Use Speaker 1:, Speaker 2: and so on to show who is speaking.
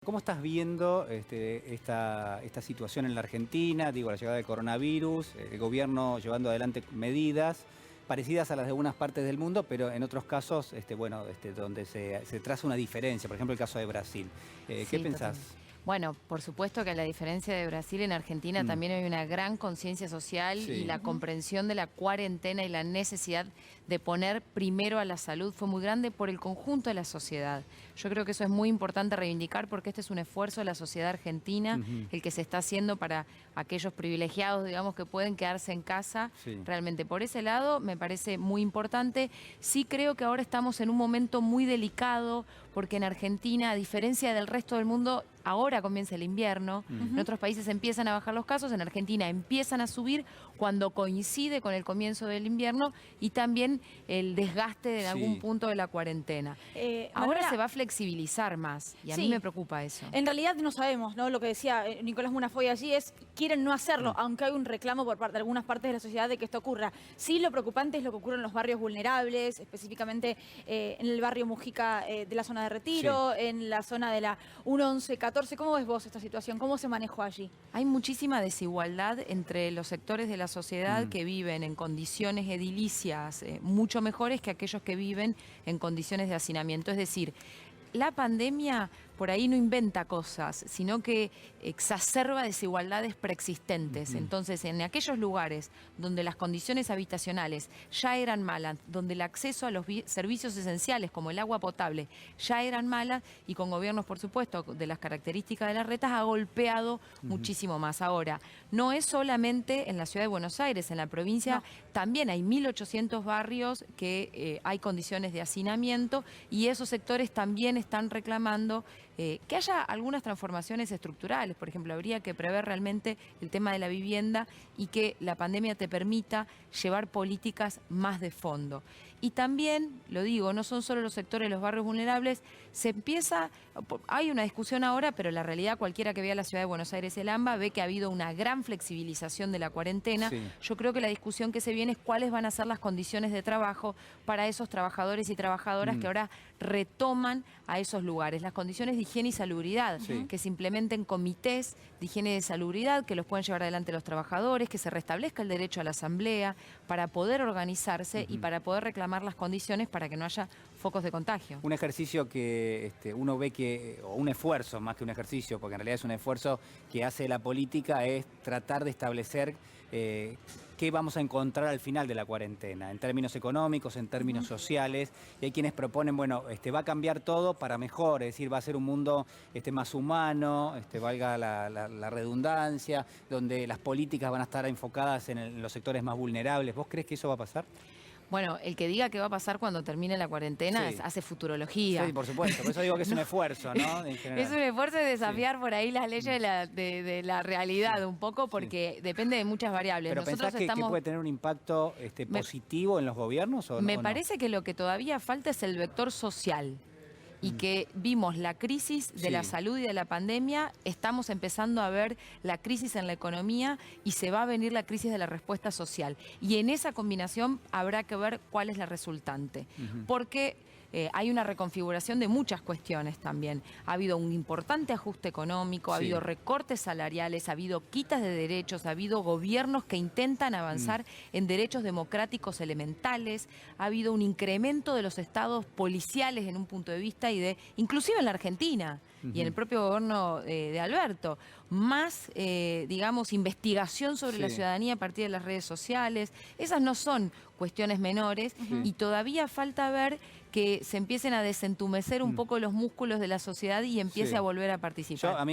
Speaker 1: ¿Cómo estás viendo esta situación en la Argentina? Digo, la llegada del coronavirus, el gobierno llevando adelante medidas parecidas a las de algunas partes del mundo, pero en otros casos, donde se traza una diferencia. Por ejemplo, el caso de Brasil. ¿Qué
Speaker 2: Sí,
Speaker 1: pensás?
Speaker 2: totalmente. Bueno, por supuesto que a la diferencia de Brasil, en Argentina también hay una gran conciencia social y
Speaker 1: Sí.
Speaker 2: la comprensión de la cuarentena y la necesidad de poner primero a la salud fue muy grande por el conjunto de la sociedad. Yo creo que eso es muy importante reivindicar porque este es un esfuerzo de la sociedad argentina, el que se está haciendo para aquellos privilegiados, digamos, que pueden quedarse en casa.
Speaker 1: Sí.
Speaker 2: Realmente por ese lado me parece muy importante. Sí creo que ahora estamos en un momento muy delicado porque en Argentina, a diferencia del resto del mundo, ahora comienza el invierno, en otros países empiezan a bajar los casos, en Argentina empiezan a subir cuando coincide con el comienzo del invierno y también el desgaste de algún punto de la cuarentena. Ahora
Speaker 3: Manuela,
Speaker 2: se va a flexibilizar más y a mí
Speaker 3: sí.
Speaker 2: me preocupa eso.
Speaker 3: En realidad no sabemos, ¿no? Lo que decía Nicolás Munafoy allí es, quieren no hacerlo, aunque hay un reclamo por parte de algunas partes de la sociedad de que esto ocurra. Sí, lo preocupante es lo que ocurre en los barrios vulnerables, específicamente en el barrio Mujica de la zona de Retiro, en la zona de la 1-11-14. ¿Cómo ves vos esta situación? ¿Cómo se manejó allí?
Speaker 2: Hay muchísima desigualdad entre los sectores de la sociedad que viven en condiciones edilicias mucho mejores que aquellos que viven en condiciones de hacinamiento. Es decir, la pandemia por ahí no inventa cosas, sino que exacerba desigualdades preexistentes. Entonces, en aquellos lugares donde las condiciones habitacionales ya eran malas, donde el acceso a los servicios esenciales como el agua potable ya eran malas y con gobiernos, por supuesto, de las características de las retas, ha golpeado muchísimo más. Ahora, no es solamente en la ciudad de Buenos Aires, en la provincia también hay 1.800 barrios que hay condiciones de hacinamiento y esos sectores también están reclamando que haya algunas transformaciones estructurales. Por ejemplo, habría que prever realmente el tema de la vivienda y que la pandemia te permita llevar políticas más de fondo. Y también, lo digo, no son solo los sectores de los barrios vulnerables, hay una discusión ahora, pero la realidad, cualquiera que vea la ciudad de Buenos Aires, el AMBA, ve que ha habido una gran flexibilización de la cuarentena.
Speaker 1: Sí.
Speaker 2: Yo creo que la discusión que se viene es cuáles van a ser las condiciones de trabajo para esos trabajadores y trabajadoras que ahora retoman a esos lugares. Las condiciones de higiene y salubridad, que se implementen comités de higiene y de salubridad, que los puedan llevar adelante los trabajadores, que se restablezca el derecho a la asamblea para poder organizarse y para poder reclamar las condiciones para que no haya focos de contagio.
Speaker 1: Un ejercicio que uno ve o un esfuerzo más que un ejercicio, porque en realidad es un esfuerzo que hace la política, es tratar de establecer qué vamos a encontrar al final de la cuarentena, en términos económicos, en términos sociales. Y hay quienes proponen, bueno, va a cambiar todo para mejor, es decir, va a ser un mundo más humano, valga la redundancia, donde las políticas van a estar enfocadas en los sectores más vulnerables. ¿Vos crees que eso va a pasar?
Speaker 2: Bueno, el que diga qué va a pasar cuando termine la cuarentena hace futurología.
Speaker 1: Sí, por supuesto. Por eso digo que es un esfuerzo, ¿no? En general.
Speaker 2: Es un esfuerzo de desafiar por ahí las leyes de la realidad un poco porque depende de muchas variables.
Speaker 1: ¿Pero
Speaker 2: Nosotros
Speaker 1: pensás que puede tener un impacto positivo en los gobiernos o
Speaker 2: Me
Speaker 1: no?
Speaker 2: parece que lo que todavía falta es el vector social. Y que vimos la crisis de la salud y de la pandemia, estamos empezando a ver la crisis en la economía y se va a venir la crisis de la respuesta social. Y en esa combinación habrá que ver cuál es la resultante. Porque hay una reconfiguración de muchas cuestiones también. Ha habido un importante ajuste económico, ha habido recortes salariales, ha habido quitas de derechos, ha habido gobiernos que intentan avanzar en derechos democráticos elementales, ha habido un incremento de los estados policiales en un punto de vista inclusive en la Argentina y en el propio gobierno de Alberto, más, digamos, investigación sobre la ciudadanía a partir de las redes sociales. Esas no son cuestiones menores y todavía falta ver que se empiecen a desentumecer un poco los músculos de la sociedad y empiece a volver a participar.
Speaker 1: A mí